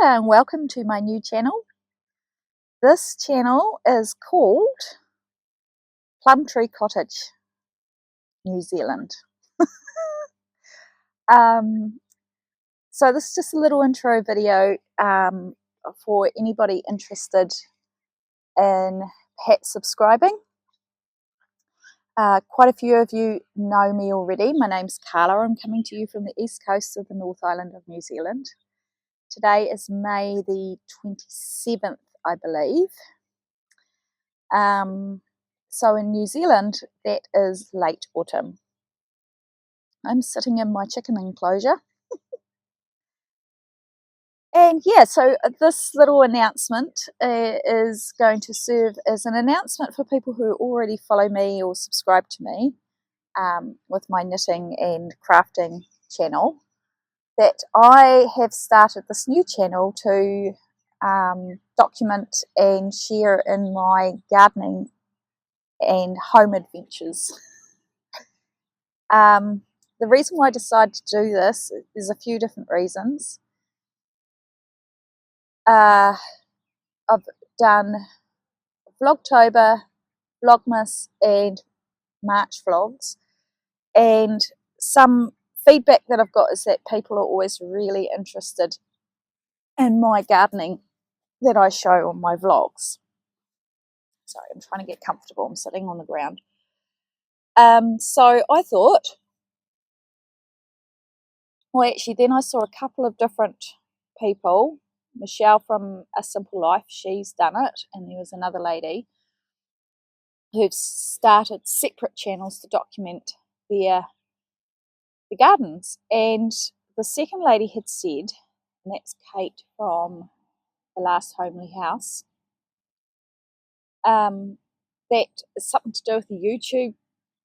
ora and welcome to my new channel. This channel is called PlumTree Cottage, New Zealand. So this is just a little intro video for anybody interested in perhaps subscribing. Quite a few of you know me already. My name's Carla. I'm coming to you from the east coast of the North Island of New Zealand. Today is May the 27th, I believe. So in New Zealand, that is late autumn. I'm sitting in my chicken enclosure. And yeah, so this little announcement is going to serve as an announcement for people who already follow me or subscribe to me with my knitting and crafting channel, that I have started this new channel to document and share in my gardening and home adventures. The reason why I decided to do this, there's a few different reasons. I've done Vlogtober, Vlogmas and March vlogs, and some feedback that I've got is that people are always really interested in my gardening that I show on my vlogs. Sorry, I'm trying to get comfortable. I'm sitting on the ground. So I thought, well, actually, then I saw a couple of different people. Michelle from A Simple Life, she's done it, and there was another lady who've started separate channels to document the gardens. And the second lady had said, and that's Kate from The Last Homely House, that is something to do with the YouTube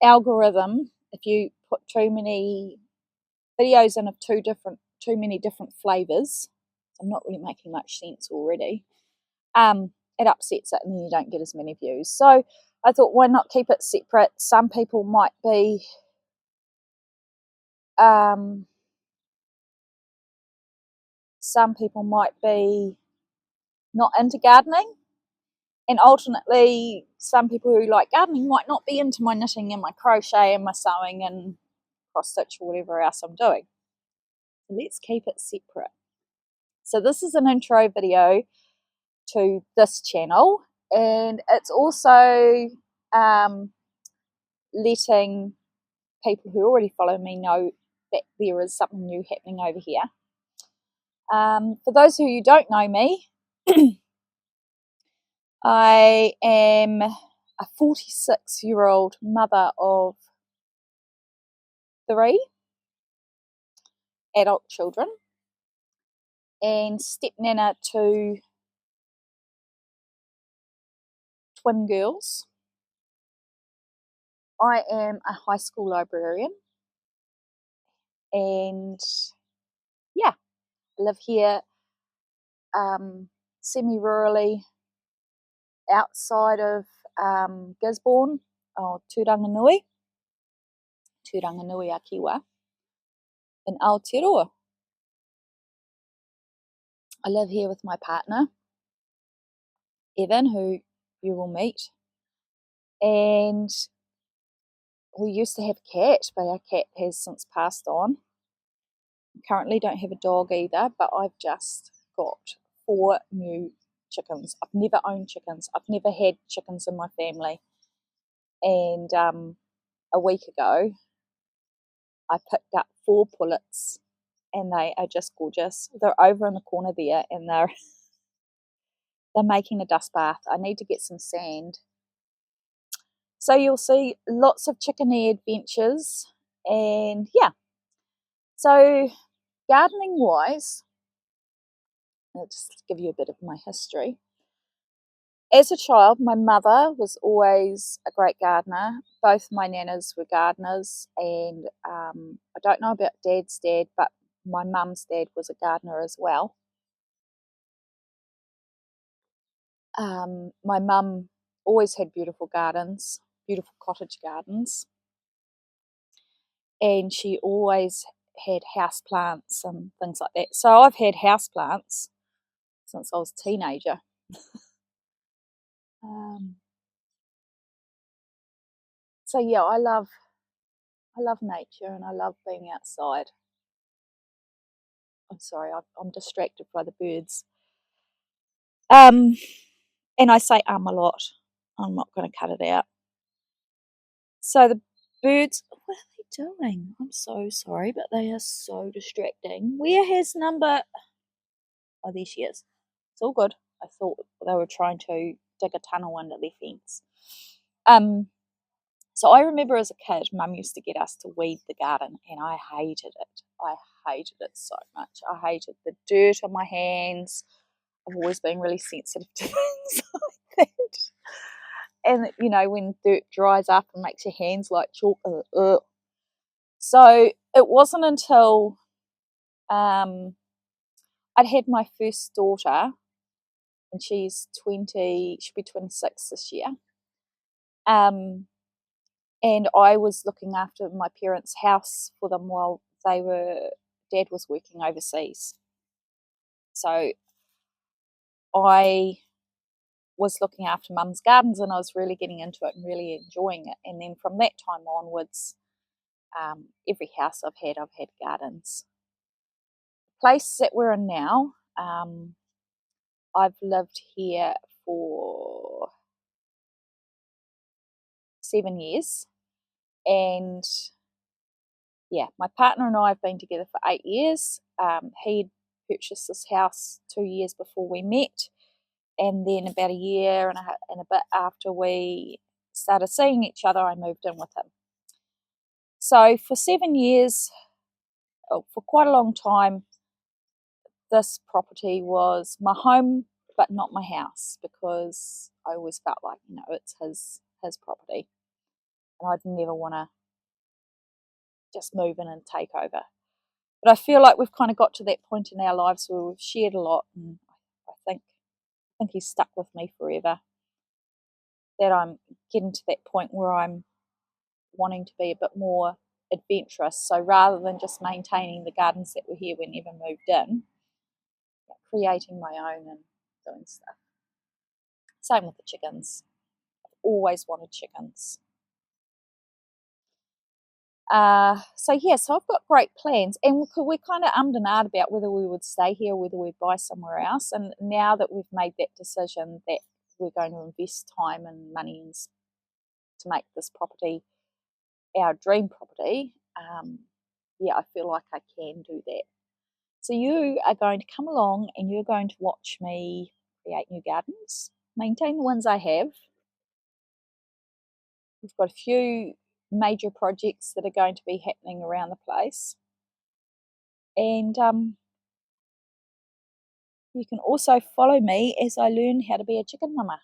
algorithm. If you put too many videos in of too many different flavors, I'm not really making much sense already, it upsets it and then you don't get as many views. So I thought, why not keep it separate? Some people might be not into gardening, and ultimately some people who like gardening might not be into my knitting and my crochet and my sewing and cross stitch or whatever else I'm doing. So let's keep it separate. So this is an intro video to this channel, and it's also letting people who already follow me know that there is something new happening over here. For those of you who don't know me, I am a 46-year-old mother of 3 adult children and step-nana to twin girls. I am a high school librarian, and yeah, I live here semi-rurally outside of Gisborne, or Turanganui Akiwa, in Aotearoa. I live here with my partner, Evan, who you will meet, and we used to have a cat, but our cat has since passed on. Currently don't have a dog either, but I've just got 4 new chickens. I've never owned chickens. I've never had chickens in my family. And a week ago, I picked up 4 pullets, and they are just gorgeous. They're over in the corner there, and they're making a dust bath. I need to get some sand. So you'll see lots of chickeny adventures, and yeah. So gardening wise, I'll just give you a bit of my history. As a child, my mother was always a great gardener. Both my nanas were gardeners, and I don't know about Dad's dad, but my mum's dad was a gardener as well. My mum always had beautiful gardens, beautiful cottage gardens, and she always had house plants and things like that. So I've had house plants since I was a teenager. So yeah, I love nature and I love being outside. I'm sorry, I'm distracted by the birds. And I say a lot. I'm not going to cut it out. So the birds, what are they doing? I'm so sorry, but they are so distracting. Where has number... Oh, there she is. It's all good. I thought they were trying to dig a tunnel under their fence. So I remember as a kid, Mum used to get us to weed the garden, and I hated it. I hated it so much. I hated the dirt on my hands. I've always been really sensitive to things like that. And, you know, when dirt dries up and makes your hands like chalk. So it wasn't until I'd had my first daughter, and she's 20, she'll be 26 this year. And I was looking after my parents' house for them while Dad was working overseas. So I was looking after Mum's gardens, and I was really getting into it and really enjoying it. And then from that time onwards, every house I've had gardens. The place that we're in now, I've lived here for 7 years, and yeah, my partner and I have been together for 8 years. He'd purchased this house 2 years before we met, and then about a year and a bit after we started seeing each other, I moved in with him. So for 7 years, for quite a long time, this property was my home, but not my house, because I always felt like, you know, it's his property, and I'd never want to just move in and take over. But I feel like we've kind of got to that point in our lives where we've shared a lot, and I think he's stuck with me forever. That I'm getting to that point where I'm wanting to be a bit more adventurous. So rather than just maintaining the gardens that were here when Eva moved in, creating my own and doing stuff. Same with the chickens. I've always wanted chickens. So I've got great plans, and we kind of ummed and ahed about whether we would stay here or whether we'd buy somewhere else. And now that we've made that decision that we're going to invest time and money to make this property our dream property, I feel like I can do that. So you are going to come along and you're going to watch me create new gardens, maintain the ones I have. We've got a few major projects that are going to be happening around the place. And you can also follow me as I learn how to be a chicken mama.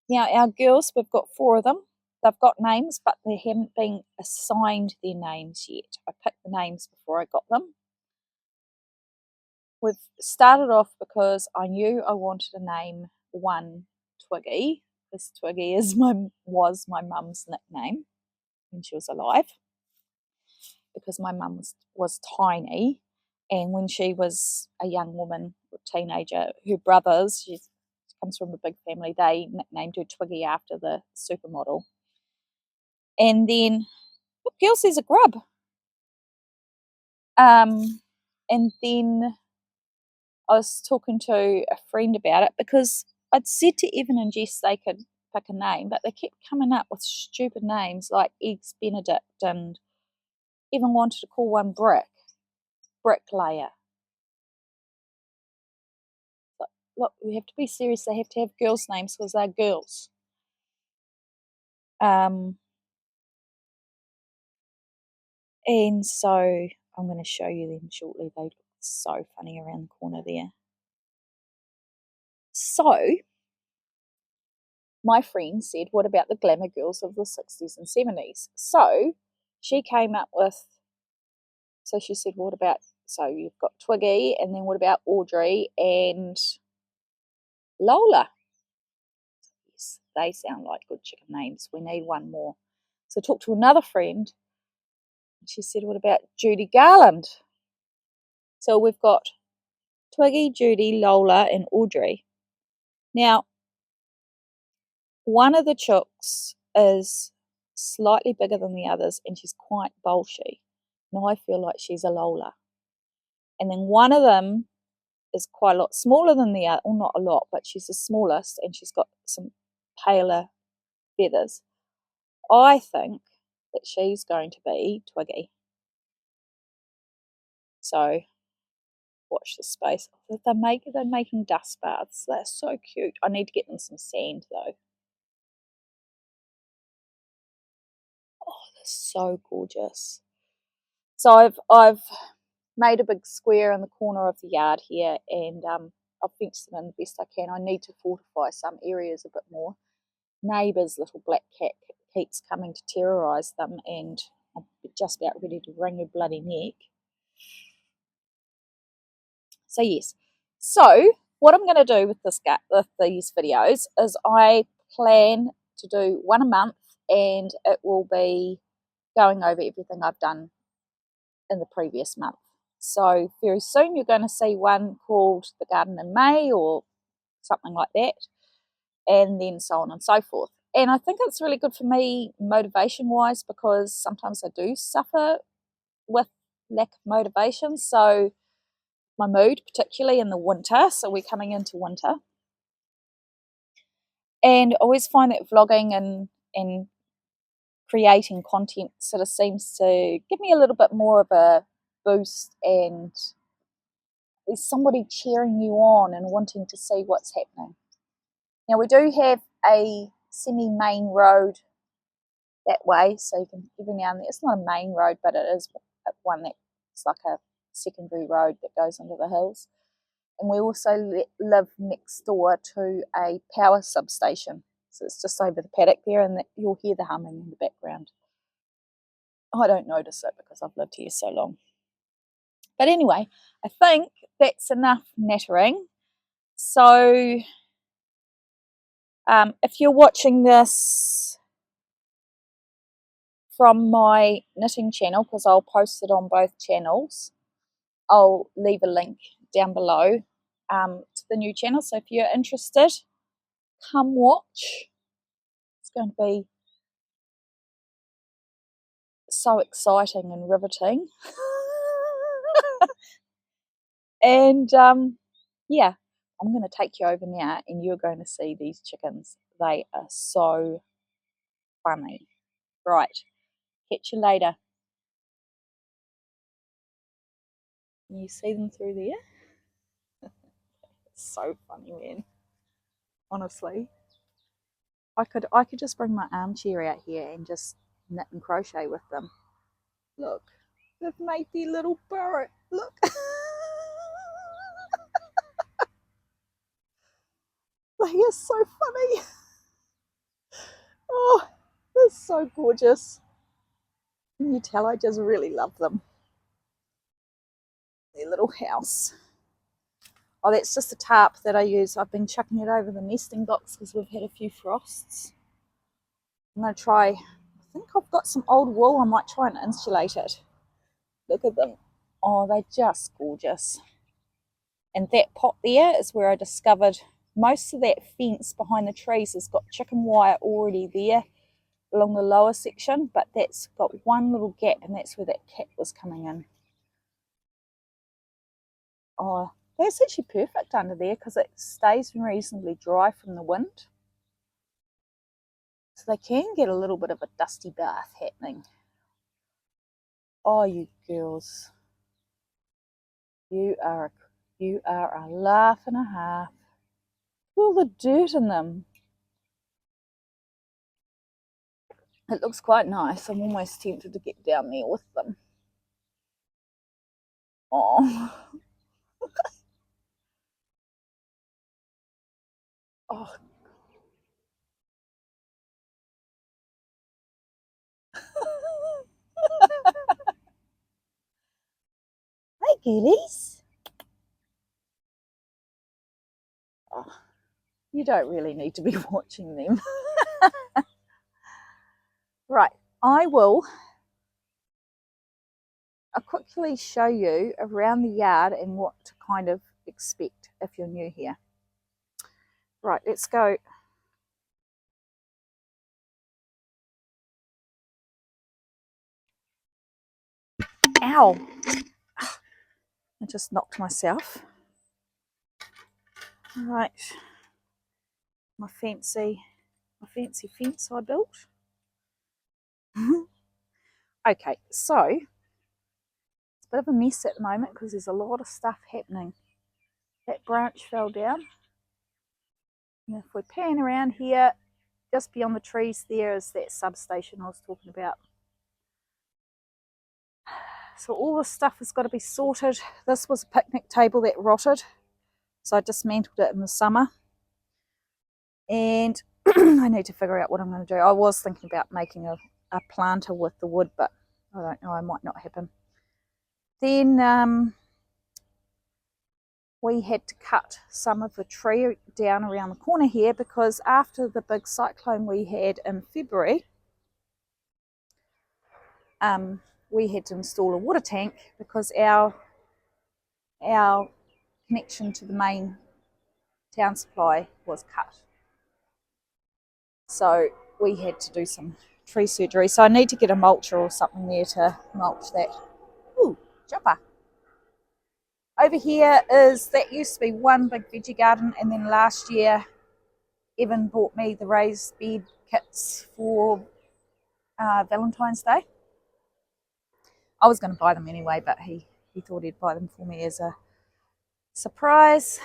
Now, our girls, we've got 4 of them. They've got names, but they haven't been assigned their names yet. I picked the names before I got them. We've started off because I knew I wanted to name one Twiggy, because Twiggy was my mum's nickname when she was alive, because my mum was tiny, and when she was a young woman, or teenager, her brothers, she comes from a big family, they nicknamed her Twiggy after the supermodel. And then, look, girls, there's a grub. And then I was talking to a friend about it, because I'd said to Evan and Jess they could pick a name, but they kept coming up with stupid names like Eggs Benedict, and even wanted to call one Bricklayer. But look, we have to be serious. They have to have girls' names because they're girls. And so I'm going to show you them shortly. They look so funny around the corner there. So my friend said, what about the glamour girls of the 60s and 70s? So she came up with, so she said, what about, so you've got Twiggy, and then what about Audrey and Lola? Yes, they sound like good chicken names. We need one more. So I talked to another friend, and she said, what about Judy Garland? So we've got Twiggy, Judy, Lola, and Audrey. Now, one of the chooks is slightly bigger than the others, and she's quite bolshy. And I feel like she's a Lola. And then one of them is quite a lot smaller than the other, well, not a lot, but she's the smallest, and she's got some paler feathers. I think that she's going to be Twiggy. So watch this space. They're making dust baths. They're so cute. I need to get them some sand though. Oh, they're so gorgeous. So I've made a big square in the corner of the yard here, and I've fenced them in the best I can. I need to fortify some areas a bit more. Neighbour's little black cat keeps coming to terrorise them, and I'm just about ready to wring her bloody neck. So yes, so what I'm going to do with these videos is I plan to do one a month, and it will be going over everything I've done in the previous month. So very soon you're going to see one called The Garden in May or something like that, and then so on and so forth. And I think it's really good for me motivation wise, because sometimes I do suffer with lack of motivation. So my mood, particularly in the winter, so we're coming into winter, and I always find that vlogging and creating content sort of seems to give me a little bit more of a boost, and there's somebody cheering you on and wanting to see what's happening. Now we do have a semi-main road that way, so you can every now and then, it's not a main road, but it is one that's like a secondary road that goes into the hills. And we also live next door to a power substation, so it's just over the paddock there, and you'll hear the humming in the background. I don't notice it because I've lived here so long. But anyway, I think that's enough nattering. So if you're watching this from my knitting channel, because I'll post it on both channels, I'll leave a link down below to the new channel. So if you're interested, come watch. It's going to be so exciting and riveting. And yeah, I'm going to take you over now, and you're going to see these chickens. They are so funny. Right, catch you later. Can you see them through there? It's so funny, man. Honestly, I could just bring my armchair out here and just knit and crochet with them. Look, they've made their little burrow. Look. They are so funny. Oh, they're so gorgeous. Can you tell I just really love them? Their little house. Oh, that's just a tarp that I use. I've been chucking it over the nesting box because we've had a few frosts. I'm going to try, I think I've got some old wool. I might try and insulate it. Look at them. Oh, they're just gorgeous. And that pot there is where I discovered most of that fence behind the trees has got chicken wire already there along the lower section, but that's got one little gap, and that's where that cat was coming in. Oh, that's actually perfect under there because it stays reasonably dry from the wind. So they can get a little bit of a dusty bath happening. Oh, you girls. You are a laugh and a half. All the dirt in them. It looks quite nice. I'm almost tempted to get down there with them. Oh. Oh. Hey, girlies. Oh, you don't really need to be watching them. Right, I'll quickly show you around the yard and what kind of expect if you're new here. Right, let's go. Ow! I just knocked myself. Right, my fancy fence I built. Okay, so it's a bit of a mess at the moment because there's a lot of stuff happening. That branch fell down. And if we pan around here, just beyond the trees there is that substation I was talking about. So all this stuff has got to be sorted. This was a picnic table that rotted, so I dismantled it in the summer. And I need to figure out what I'm going to do. I was thinking about making a planter with the wood, but I don't know, it might not happen. Then we had to cut some of the tree down around the corner here because after the big cyclone we had in February, we had to install a water tank because our connection to the main town supply was cut. So we had to do some tree surgery. So I need to get a mulcher or something there to mulch that. Ooh, jumper. Over here that used to be one big veggie garden, and then last year Evan bought me the raised bed kits for Valentine's Day. I was going to buy them anyway, but he thought he'd buy them for me as a surprise.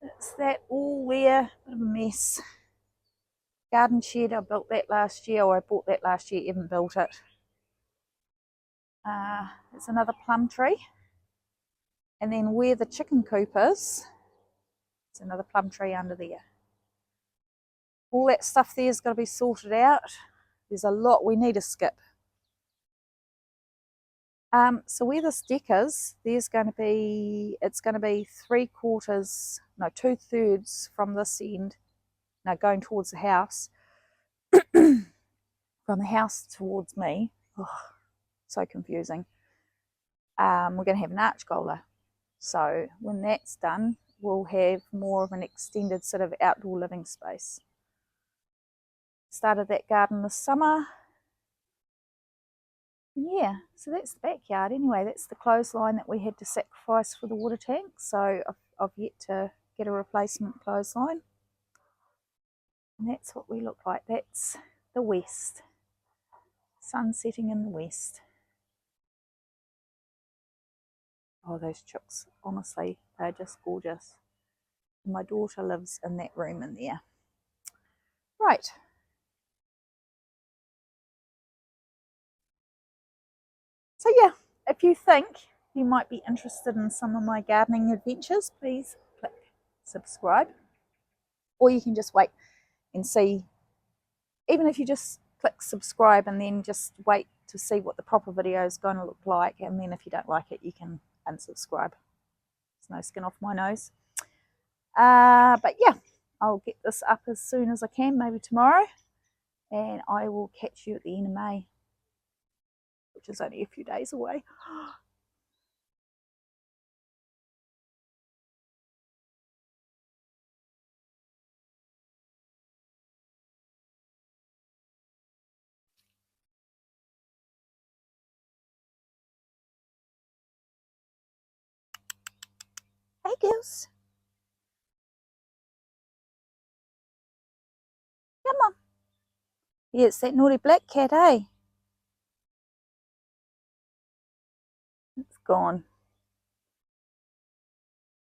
It's that all there, bit of a mess. Garden shed, I built that last year, or I bought that last year, Evan built it. There's another plum tree. And then where the chicken coop is, there's another plum tree under there. All that stuff there's got to be sorted out. There's a lot, we need a skip. So where this deck is, it's going to be 2/3 from this end, going towards the house, from the house towards me. Oh, so confusing. We're going to have an archgola. So when that's done, we'll have more of an extended sort of outdoor living space. Started that garden this summer. Yeah, so that's the backyard anyway. That's the clothesline that we had to sacrifice for the water tank. So I've yet to get a replacement clothesline. And that's what we look like. That's the west. Sun setting in the west. Oh, those chooks, honestly, they're just gorgeous. My daughter lives in that room in there. Right. So yeah, if you think you might be interested in some of my gardening adventures, please click subscribe. Or you can just wait and see, even if you just click subscribe and then just wait to see what the proper video is going to look like, and then if you don't like it, you can unsubscribe. There's no skin off my nose. But yeah, I'll get this up as soon as I can, maybe tomorrow, and I will catch you at the end of May, which is only a few days away. Hey girls, come on. Yeah, it's that naughty black cat, eh? It's gone.